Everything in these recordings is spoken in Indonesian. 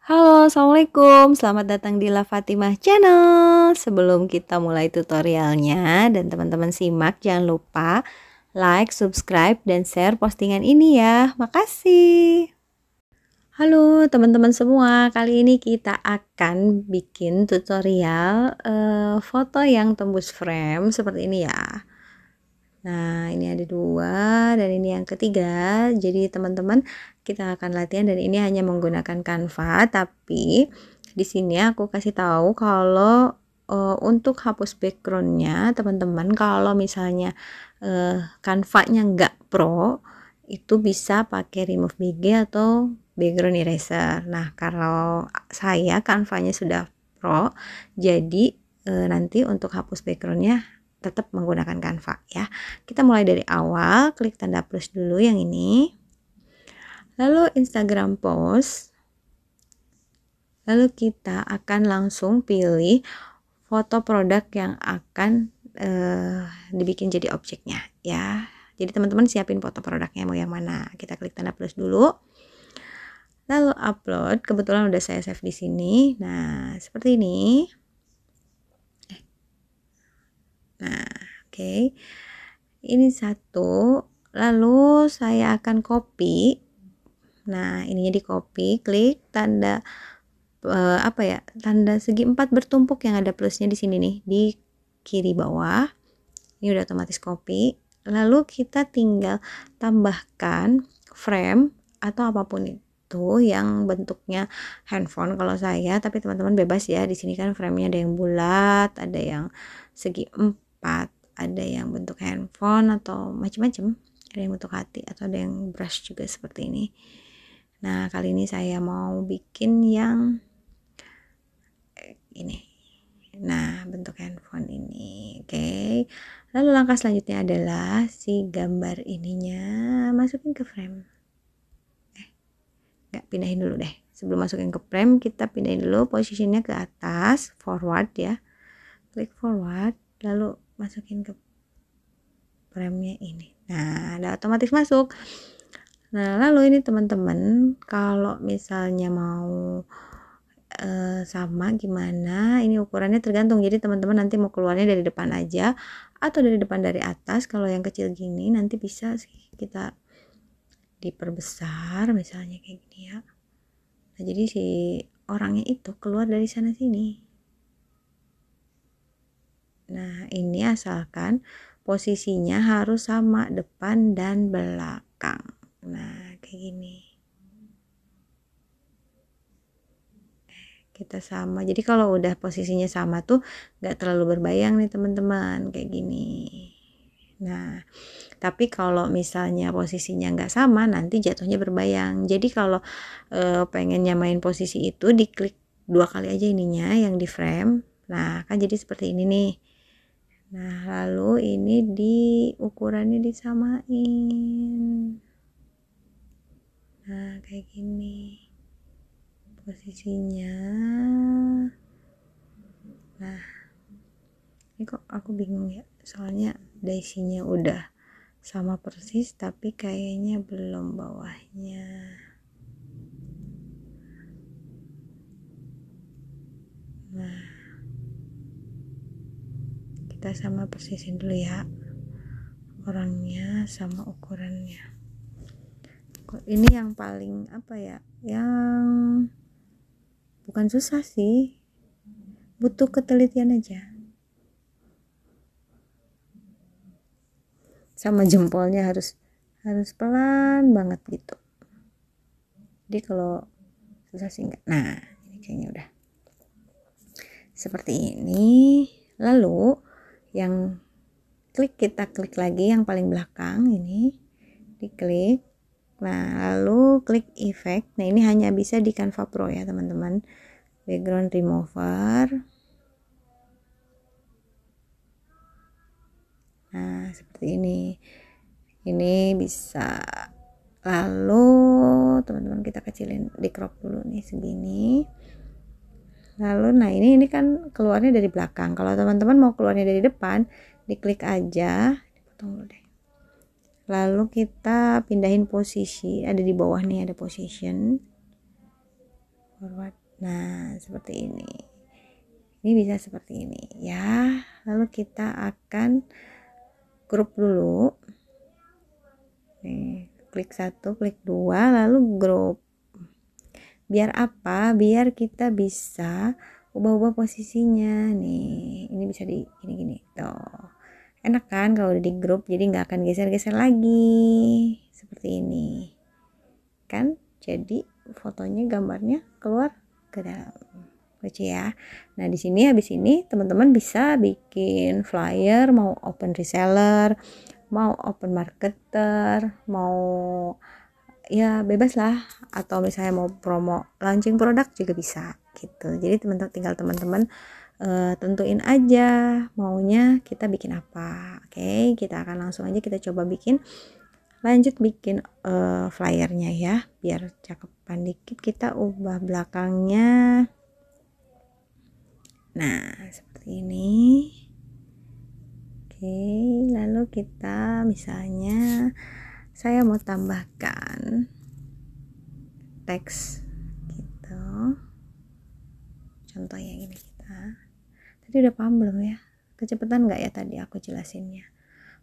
Halo, assalamualaikum. Selamat datang di La Fatimah Channel. Sebelum kita mulai tutorialnya dan teman-teman simak, jangan lupa like, subscribe, dan share postingan ini ya. Makasih. Halo teman-teman semua, kali ini kita akan bikin tutorial foto yang tembus frame seperti ini ya. Nah, ini ada dua dan ini yang ketiga. Jadi teman-teman, kita akan latihan dan ini hanya menggunakan Canva, tapi di sini aku kasih tahu kalau untuk hapus backgroundnya teman-teman, kalau misalnya Canva-nya nggak pro, itu bisa pakai remove BG atau background eraser. Nah, kalau saya Canva-nya sudah pro, jadi nanti untuk hapus backgroundnya tetap menggunakan Canva ya. Kita mulai dari awal, klik tanda plus dulu yang ini. Lalu Instagram post. Lalu kita akan langsung pilih foto produk yang akan dibikin jadi objeknya ya. Jadi teman-teman siapin foto produknya mau yang mana. Kita klik tanda plus dulu. Lalu upload, kebetulan udah saya save di sini. Nah, seperti ini. Nah, oke. Ini satu, lalu saya akan copy. Nah, ininya di copy, klik tanda tanda segi 4 bertumpuk yang ada plusnya di sini nih, di kiri bawah. Ini udah otomatis copy. Lalu kita tinggal tambahkan frame atau apapun itu yang bentuknya handphone kalau saya, tapi teman-teman bebas ya. Di sini kan framenya ada yang bulat, ada yang segi 4, ada yang bentuk handphone atau macam-macam, ada yang bentuk hati atau ada yang brush juga seperti ini. Nah, kali ini saya mau bikin yang ini. Nah, bentuk handphone ini. Oke. Lalu langkah selanjutnya adalah si gambar ininya masukin ke frame. Nggak, pindahin dulu deh. Sebelum masukin ke frame, kita pindahin dulu posisinya ke atas, forward ya. Klik forward, lalu masukin ke frame-nya ini. Nah, udah otomatis masuk. Nah, lalu ini teman-teman, kalau misalnya mau sama gimana, ini ukurannya tergantung. Jadi teman-teman nanti mau keluarnya dari depan aja atau dari depan dari atas. Kalau yang kecil gini nanti bisa sih kita diperbesar misalnya kayak gini ya. Nah, jadi si orangnya itu keluar dari sana sini. Nah, ini asalkan posisinya harus sama depan dan belakang. Nah, kayak gini. Kita sama. Jadi kalau udah posisinya sama tuh nggak terlalu berbayang nih teman-teman, kayak gini. Nah, tapi kalau misalnya posisinya nggak sama, nanti jatuhnya berbayang. Jadi kalau pengen nyamain posisi itu, diklik 2 kali aja ininya yang di frame. Nah, kan jadi seperti ini nih. Nah, lalu ini di ukurannya disamain. Nah, kayak gini posisinya. Nah, ini kok aku bingung ya, soalnya daisinya udah sama persis tapi kayaknya belum bawahnya. Nah, kita sama persisin dulu ya orangnya sama ukurannya. Ini yang paling apa ya, yang bukan susah sih, butuh ketelitian aja. Sama jempolnya harus pelan banget gitu. Jadi kalau susah sih enggak. Nah, ini kayaknya udah seperti ini. Lalu yang kita klik lagi yang paling belakang ini, diklik. Nah, lalu klik effect. Nah, ini hanya bisa di Canva Pro ya teman-teman. Background remover. Nah, seperti ini bisa. Lalu teman-teman kita kecilin, di crop dulu nih segini. Lalu nah ini kan keluarnya dari belakang. Kalau teman-teman mau keluarnya dari depan, diklik aja, dipotong dulu deh. Lalu kita pindahin posisi, ada di bawah nih ada position. forward. Nah, seperti ini bisa seperti ini ya. Lalu kita akan grup dulu nih, klik 1, klik 2, lalu grup. Biar apa? Biar kita bisa ubah-ubah posisinya nih. Ini bisa di gini tuh. Enak kan kalau udah di grup, jadi nggak akan geser-geser lagi seperti ini kan. Jadi fotonya, gambarnya keluar ke dalam. Lucu ya. Nah, di sini habis ini teman-teman bisa bikin flyer, mau open reseller, mau open marketer, mau ya bebas lah, atau misalnya mau promo launching produk juga bisa gitu. Jadi tinggal teman-teman tentuin aja maunya kita bikin apa. Oke, kita akan langsung aja kita coba lanjut bikin flyernya ya, biar cakepan dikit. Kita ubah belakangnya. Nah, seperti ini. Oke, lalu kita misalnya saya mau tambahkan teks gitu. Contohnya gini, tadi udah paham belum ya? Kecepatan nggak ya tadi aku jelasinnya?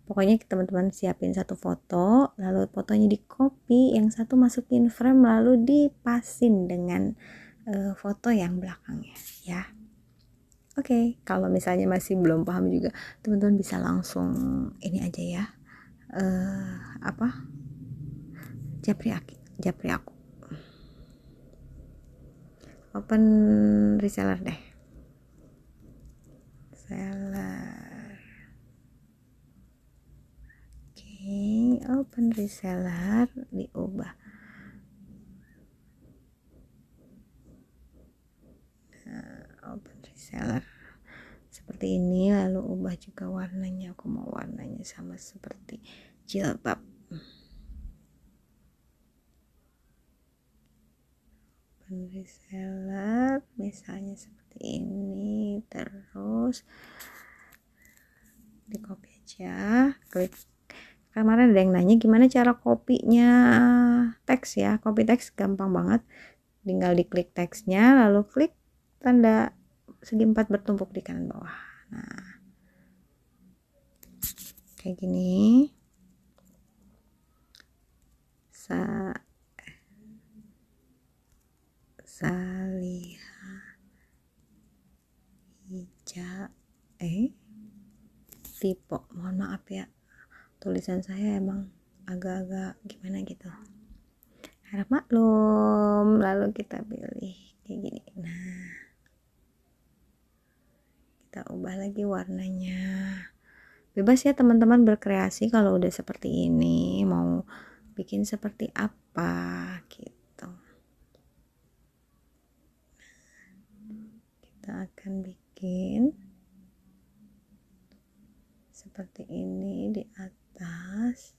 Pokoknya teman-teman siapin satu foto, lalu fotonya di copy, yang satu masukin frame, lalu dipasin dengan foto yang belakangnya ya. Oke, kalau misalnya masih belum paham juga, teman-teman bisa langsung ini aja ya, japri aku open reseller deh, seller. Oke, open reseller diubah. Open reseller seperti ini, lalu ubah juga warnanya. Aku mau warnanya sama seperti jilbab. Open reseller misalnya seperti ini, terus di copy aja, klik. Kemarin ada yang nanya gimana cara kopinya teks ya. Copy teks gampang banget, tinggal diklik teksnya, lalu klik tanda segi 4 bertumpuk di kanan bawah. Nah, kayak gini. Saliha hijab tipe, mohon maaf ya, tulisan saya emang agak-agak gimana gitu, harap maklum. Lalu kita pilih kayak gini. Nah, kita ubah lagi warnanya. Bebas ya teman-teman berkreasi kalau udah seperti ini, mau bikin seperti apa gitu. Kita akan bikin seperti ini di atas.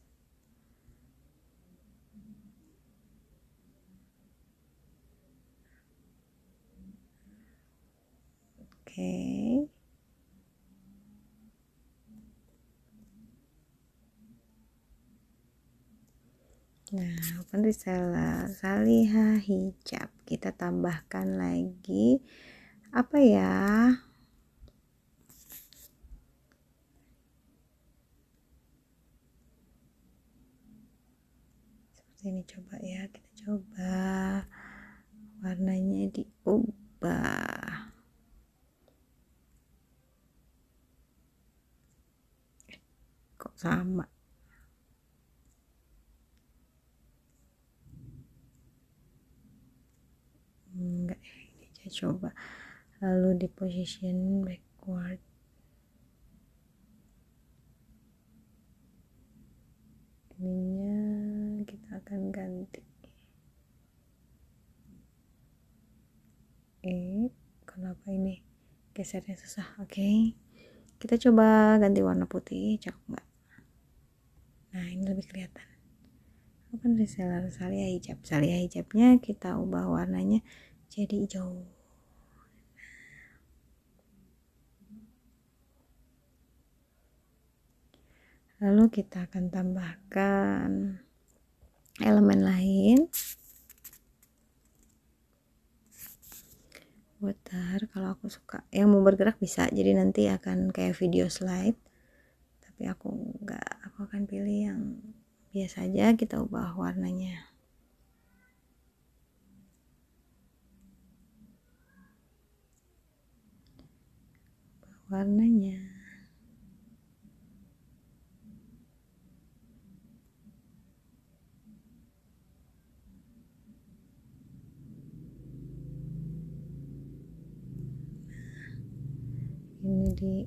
Oke. Nah, open reseller Saliha hijab, kita tambahkan lagi apa ya, seperti ini. Coba ya, kita coba warnanya diubah. Kok sama? Enggak, ini aja coba. Lalu di position backward. Ininya kita akan ganti. Kenapa ini gesernya susah? Oke. Kita coba ganti warna putih, cakep nggak? Nah, ini lebih kelihatan. Open reseller Saliha hijab. Saliha hijabnya kita ubah warnanya jadi hijau. Lalu kita akan tambahkan elemen lain. putar. Kalau aku suka yang mau bergerak bisa, jadi nanti akan kayak video slide, tapi aku akan pilih yang biasa aja. Kita ubah warnanya, ini di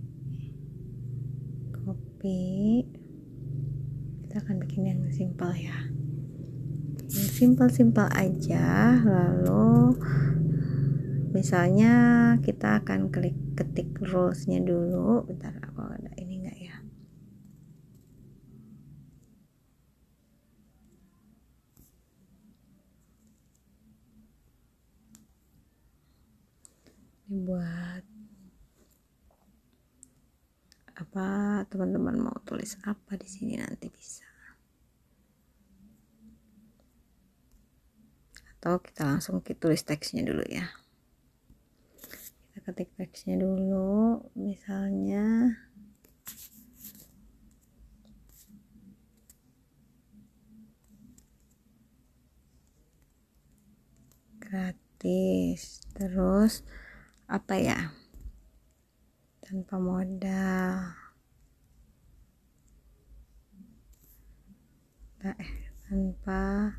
copy. Kita akan bikin yang simple ya, yang simple aja. Lalu misalnya kita akan ketik rulesnya dulu. Bentar, aku ada ini enggak ya? Dibuat apa, teman-teman mau tulis apa di sini nanti bisa, atau kita langsung tulis teksnya dulu ya. Kita ketik teksnya dulu, misalnya gratis, terus apa ya, tanpa modal, tanpa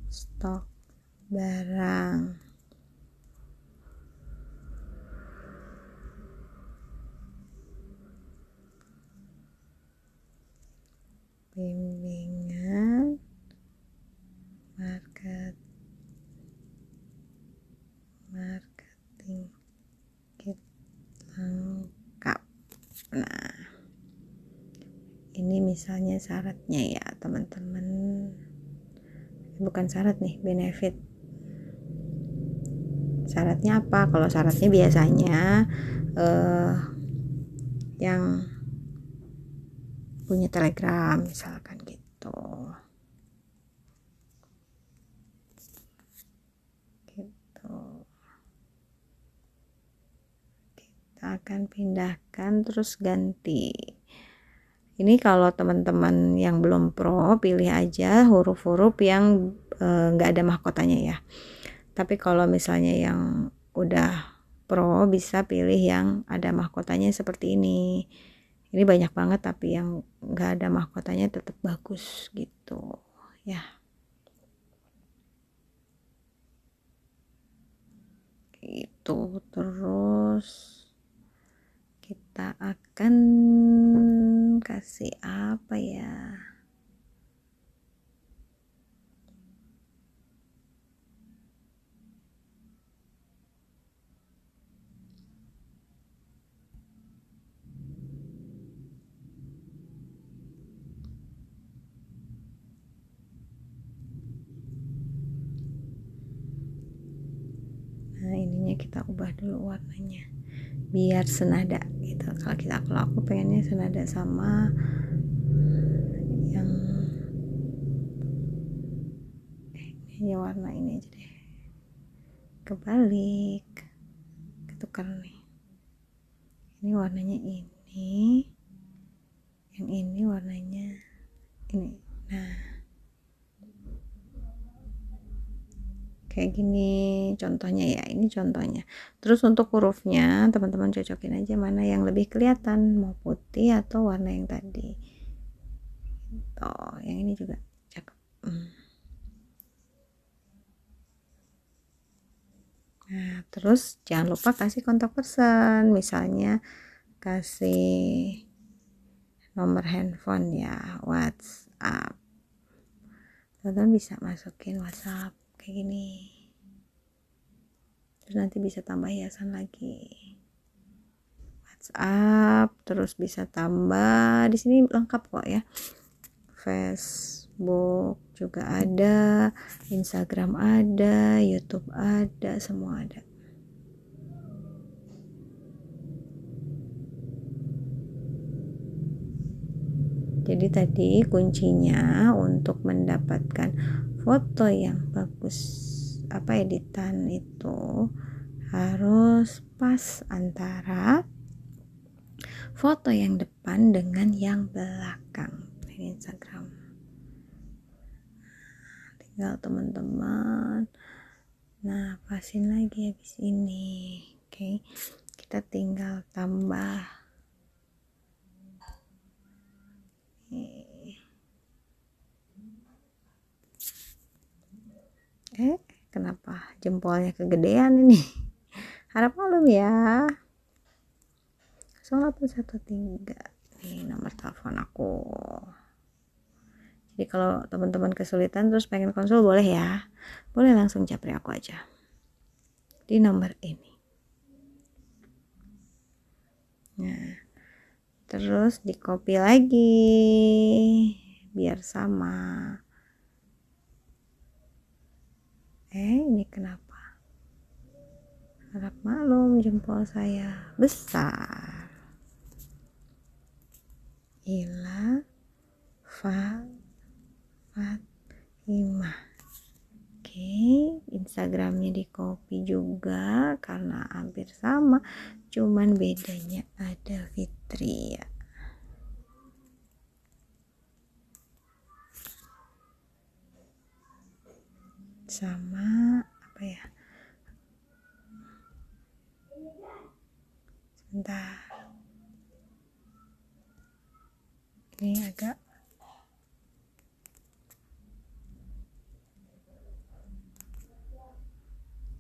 stok barang, bimbingan marketing kit lengkap. Nah, ini misalnya syaratnya ya teman-teman, bukan syarat nih, benefit. Syaratnya apa? Kalau syaratnya biasanya yang punya Telegram misalkan gitu. Kita akan pindahkan terus ganti. Ini kalau teman-teman yang belum pro, pilih aja huruf-huruf yang nggak ada mahkotanya ya. Tapi kalau misalnya yang udah pro, bisa pilih yang ada mahkotanya seperti ini. Ini banyak banget, tapi yang nggak ada mahkotanya tetap bagus gitu ya. Itu terus kita akan kasih apa ya? Nah, ininya kita ubah dulu warnanya biar senada gitu. Kalau aku pengennya senada sama yang ini, warna ini aja deh, kebalik, ketukar nih. Ini warnanya ini, yang ini warnanya ini. Nah, kayak gini contohnya ya, ini contohnya. Terus untuk hurufnya teman-teman cocokin aja mana yang lebih kelihatan, mau putih atau warna yang tadi. Oh, yang ini juga cakep. Nah, terus jangan lupa kasih kontak person, misalnya kasih nomor handphone ya, WhatsApp. Teman-teman bisa masukin WhatsApp kayak gini. Terus nanti bisa tambah hiasan lagi. WhatsApp, terus bisa tambah di sini lengkap kok ya. Facebook juga ada, Instagram ada, YouTube ada, semua ada. Jadi tadi kuncinya untuk mendapatkan foto yang bagus, editan itu harus pas antara foto yang depan dengan yang belakang. Ini Instagram. Tinggal teman-teman, nah pasin lagi habis ini. Oke, kita tinggal tambah. Kenapa jempolnya kegedean ini? Harap maklum ya. 0813 nih nomor telepon aku. Jadi kalau teman-teman kesulitan terus pengen konsul boleh ya, boleh langsung japri aku aja di nomor ini. Nah, terus di copy lagi biar sama. Ini kenapa? Harap maklum, jempol saya besar. Ila Fatimah. Oke, Instagramnya di copy juga karena hampir sama, cuman bedanya ada Fitri ya. Sama apa ya? Sebentar. Ini agak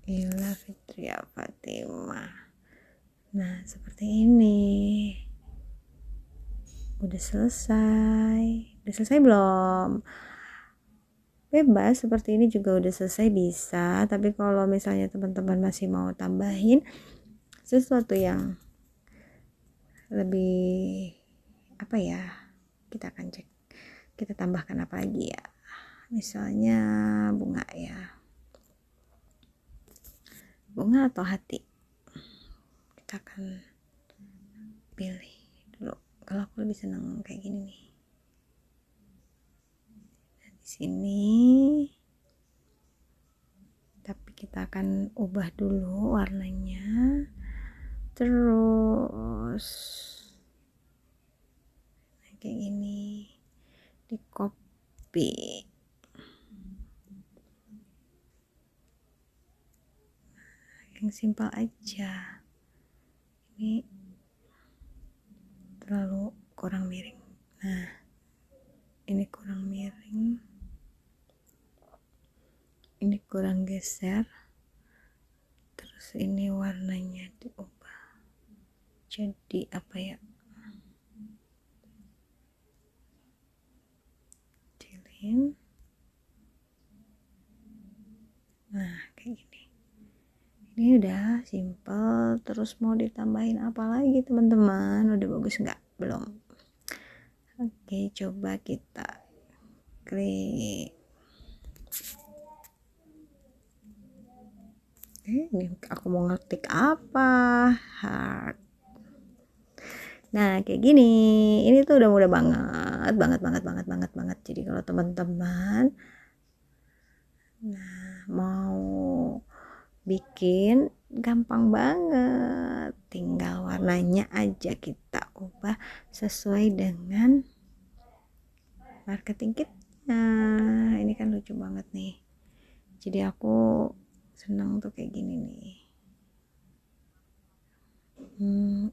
Ila Fitria Fatimah. Nah, seperti ini. Udah selesai. Udah selesai belum? Bebas, seperti ini juga udah selesai bisa. Tapi kalau misalnya teman-teman masih mau tambahin sesuatu yang lebih apa ya, kita akan cek. Kita tambahkan apa lagi ya? Misalnya bunga ya. Bunga atau hati? Kita akan pilih dulu. Kalau aku lebih senang kayak gini nih. Nah, di sini. Tapi kita akan ubah dulu warnanya. Terus kayak gini. Di copy. Yang simpel aja. Ini terlalu kurang miring. Nah, ini kurang miring, ini kurang geser, terus ini warnanya diubah jadi apa ya, cilin. Nah kayak gini. Ini udah simple. Terus mau ditambahin apa lagi teman-teman? Udah bagus nggak? Belum. Oke, coba kita klik. Ini aku mau ngetik apa? Heart. Nah kayak gini. Ini tuh udah mudah banget. Jadi kalau teman-teman mau bikin, gampang banget. Tinggal warnanya aja kita ubah sesuai dengan marketing kitnya. Ini kan lucu banget nih. Jadi aku senang tuh kayak gini nih.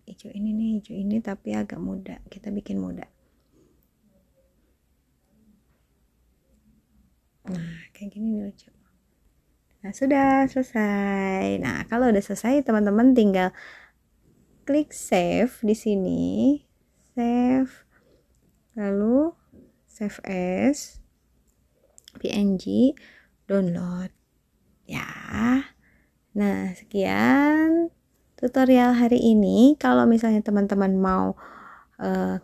Hijau ini nih, hijau ini tapi agak muda. Kita bikin muda. Nah kayak gini nih lucu. Nah sudah selesai. Nah kalau udah selesai teman-teman tinggal klik save di sini, save, lalu save as, PNG, download ya. Nah sekian tutorial hari ini. Kalau misalnya teman-teman mau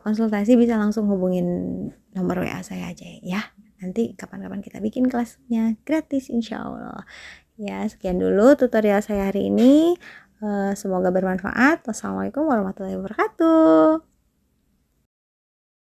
konsultasi bisa langsung hubungin nomor WA saya aja ya. Nanti kapan-kapan kita bikin kelasnya gratis insya Allah. Ya sekian dulu tutorial saya hari ini. Semoga bermanfaat. Wassalamualaikum warahmatullahi wabarakatuh.